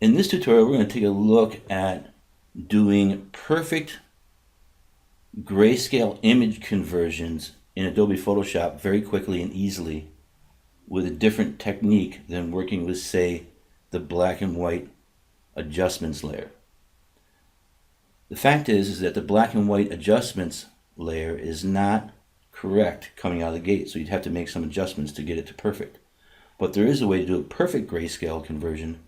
In this tutorial, we're going to take a look at doing perfect grayscale image conversions in Adobe Photoshop very quickly and easily with a different technique than working with, say, the black and white adjustments layer. The fact is that the black and white adjustments layer is not correct coming out of the gate, so you'd have to make some adjustments to get it to perfect. But there is a way to do a perfect grayscale conversion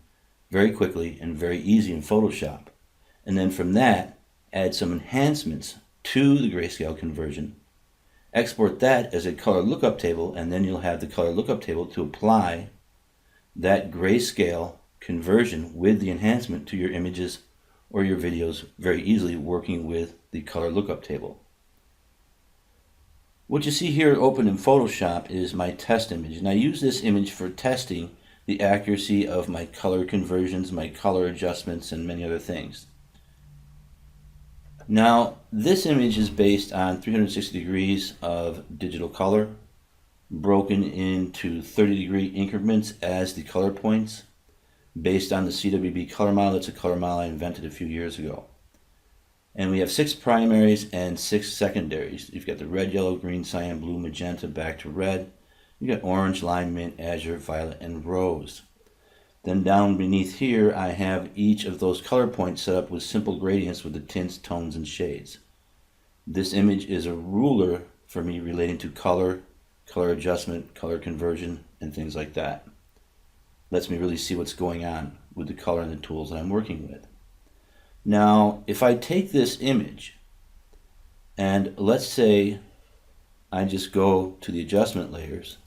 very quickly and very easy in Photoshop. And then from that, add some enhancements to the grayscale conversion. Export that as a color lookup table, and then you'll have the color lookup table to apply that grayscale conversion with the enhancement to your images or your videos very easily working with the color lookup table. What you see here open in Photoshop is my test image, and I use this image for testing the accuracy of my color conversions, my color adjustments, and many other things. Now, this image is based on 360 degrees of digital color, broken into 30-degree increments as the color points, based on the CWB color model. It's a color model I invented a few years ago. And we have 6 primaries and 6 secondaries. You've got the red, yellow, green, cyan, blue, magenta, back to red. You've got orange, lime, mint, azure, violet, and rose. Then down beneath here, I have each of those color points set up with simple gradients with the tints, tones, and shades. This image is a ruler for me relating to color, color adjustment, color conversion, and things like that. Lets me really see what's going on with the color and the tools that I'm working with. Now, if I take this image and let's say I just go to the adjustment layers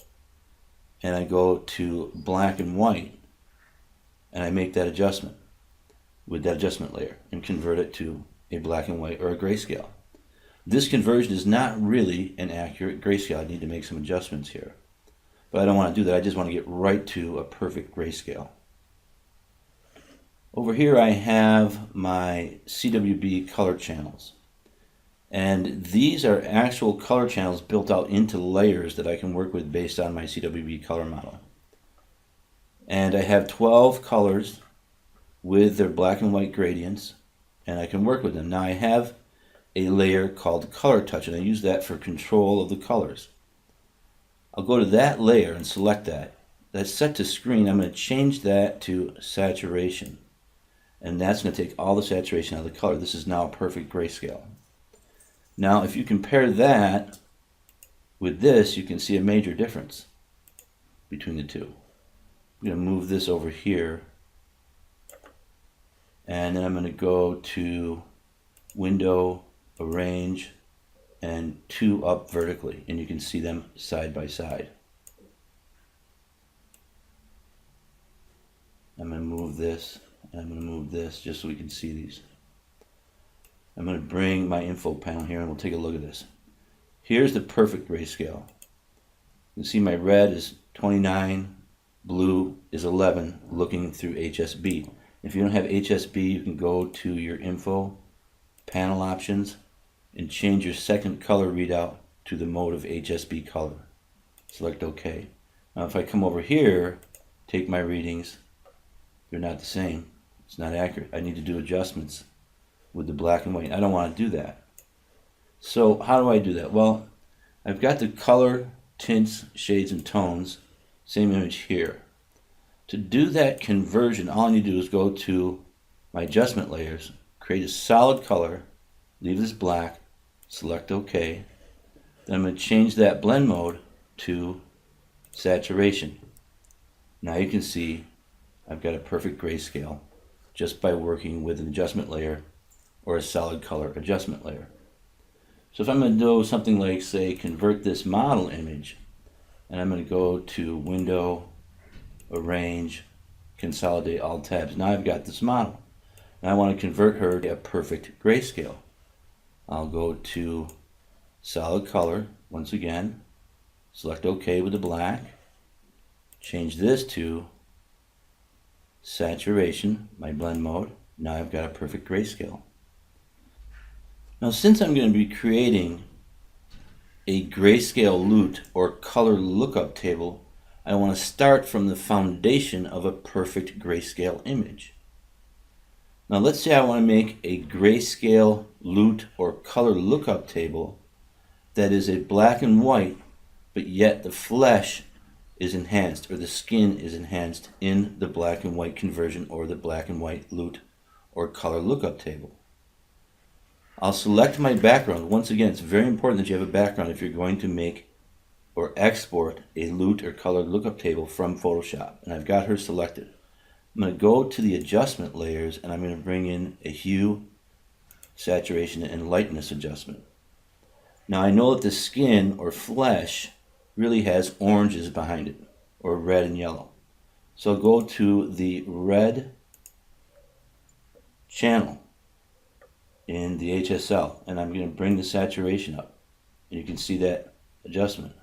and I go to black and white and I make that adjustment with that adjustment layer and convert it to a black and white or a grayscale. This conversion is not really an accurate grayscale. I need to make some adjustments here. But I don't want to do that. I just want to get right to a perfect grayscale. Over here I have my CWB color channels. And these are actual color channels built out into layers that I can work with based on my CWB color model. And I have 12 colors with their black and white gradients, and I can work with them. Now I have a layer called Color Touch, and I use that for control of the colors. I'll go to that layer and select that. That's set to screen. I'm going to change that to saturation. And that's going to take all the saturation out of the color. This is now a perfect grayscale. Now if you compare that with this, you can see a major difference between the two. I'm going to move this over here, and then I'm going to go to Window, Arrange, and 2 up vertically, and you can see them side by side. I'm going to move this, and I'm going to move this just so we can see these. I'm going to bring my info panel here and we'll take a look at this. Here's the perfect grayscale. You can see my red is 29, blue is 11, looking through HSB. If you don't have HSB, you can go to your info panel options and change your second color readout to the mode of HSB color. Select OK. Now if I come over here, take my readings, they're not the same. It's not accurate. I need to do adjustments with the black and white. I don't want to do that. So how do I do that? Well, I've got the color, tints, shades, and tones, same image here. To do that conversion, all I need to do is go to my adjustment layers, create a solid color, leave this black, select OK. Then I'm going to change that blend mode to saturation. Now you can see I've got a perfect grayscale just by working with an adjustment layer or a solid color adjustment layer. So if I'm going to do something like, say, convert this model image, and I'm going to go to Window, Arrange, Consolidate, all tabs. Now I've got this model. Now I want to convert her to a perfect grayscale. I'll go to Solid Color, once again, select OK with the black, change this to saturation, my blend mode. Now I've got a perfect grayscale. Now since I'm going to be creating a grayscale LUT or color lookup table, I want to start from the foundation of a perfect grayscale image. Now let's say I want to make a grayscale LUT or color lookup table that is a black and white, but yet the flesh is enhanced, or the skin is enhanced in the black and white conversion or the black and white LUT or color lookup table. I'll select my background. Once again, it's very important that you have a background if you're going to make or export a LUT or color lookup table from Photoshop. And I've got her selected. I'm going to go to the adjustment layers and I'm going to bring in a hue, saturation, and lightness adjustment. Now I know that the skin or flesh really has oranges behind it, or red and yellow. So I'll go to the red channel in the HSL and I'm going to bring the saturation up. And you can see that adjustment.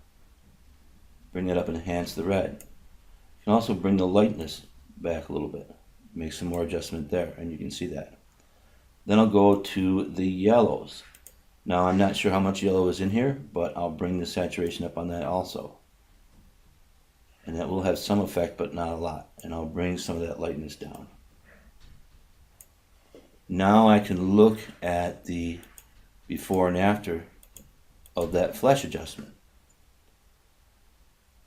Bring that up and enhance the red. You can also bring the lightness back a little bit. Make some more adjustment there, and you can see that. Then I'll go to the yellows. Now I'm not sure how much yellow is in here, but I'll bring the saturation up on that also. And that will have some effect, but not a lot. And I'll bring some of that lightness down. Now I can look at the before and after of that flesh adjustment,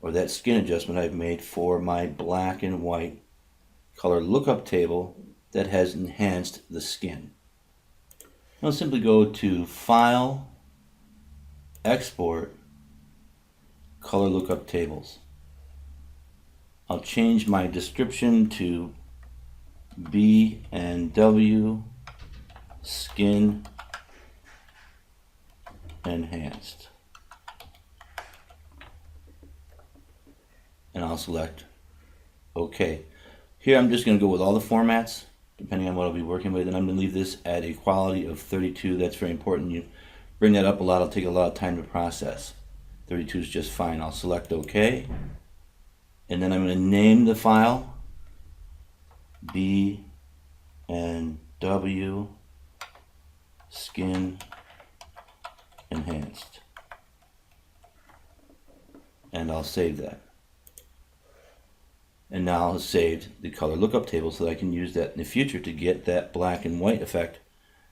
or that skin adjustment I've made for my black and white color lookup table that has enhanced the skin. I'll simply go to File, Export, Color Lookup Tables. I'll change my description to B and W Skin Enhanced. And I'll select OK. Here I'm just going to go with all the formats, depending on what I'll be working with, and I'm going to leave this at a quality of 32. That's very important. You bring that up a lot, it'll take a lot of time to process. 32 is just fine. I'll select OK, and then I'm going to name the file B and W Skin Enhanced, and I'll save that. And now I've saved the color lookup table so that I can use that in the future to get that black and white effect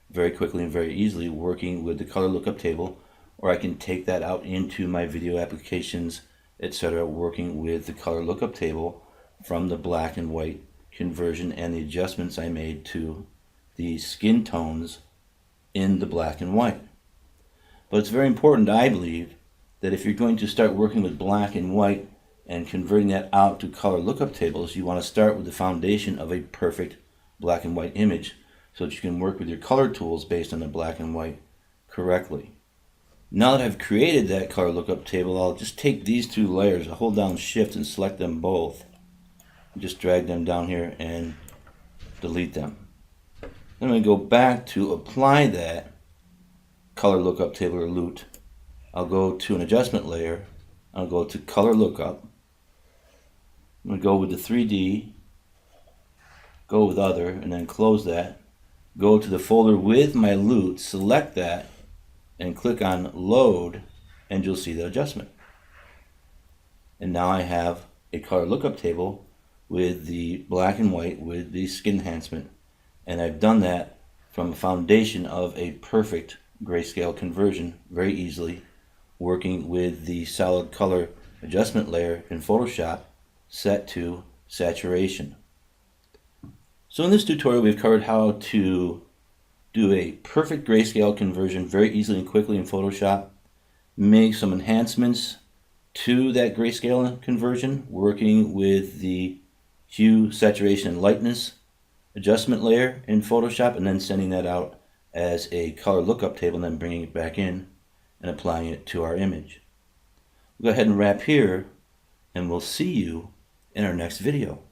very quickly and very easily working with the color lookup table, or I can take that out into my video applications, etc., working with the color lookup table from the black and white conversion and the adjustments I made to the skin tones in the black and white. But it's very important, I believe, that if you're going to start working with black and white and converting that out to color lookup tables, you want to start with the foundation of a perfect black and white image so that you can work with your color tools based on the black and white correctly. Now that I've created that color lookup table, I'll just take these two layers, I'll hold down Shift and select them both. Just drag them down here and delete them. Then I'm going to go back to apply that color lookup table or LUT. I'll go to an adjustment layer, I'll go to color lookup. I'm going to go with the 3D, go with other, and then close that. Go to the folder with my LUT, select that, and click on load, and you'll see the adjustment. And now I have a color lookup table with the black and white with the skin enhancement. And I've done that from a foundation of a perfect grayscale conversion very easily, working with the solid color adjustment layer in Photoshop set to saturation. So in this tutorial we've covered how to do a perfect grayscale conversion very easily and quickly in Photoshop, make some enhancements to that grayscale conversion working with the hue, saturation, and lightness adjustment layer in Photoshop, and then sending that out as a color lookup table and then bringing it back in and applying it to our image. We'll go ahead and wrap here, and we'll see you in our next video.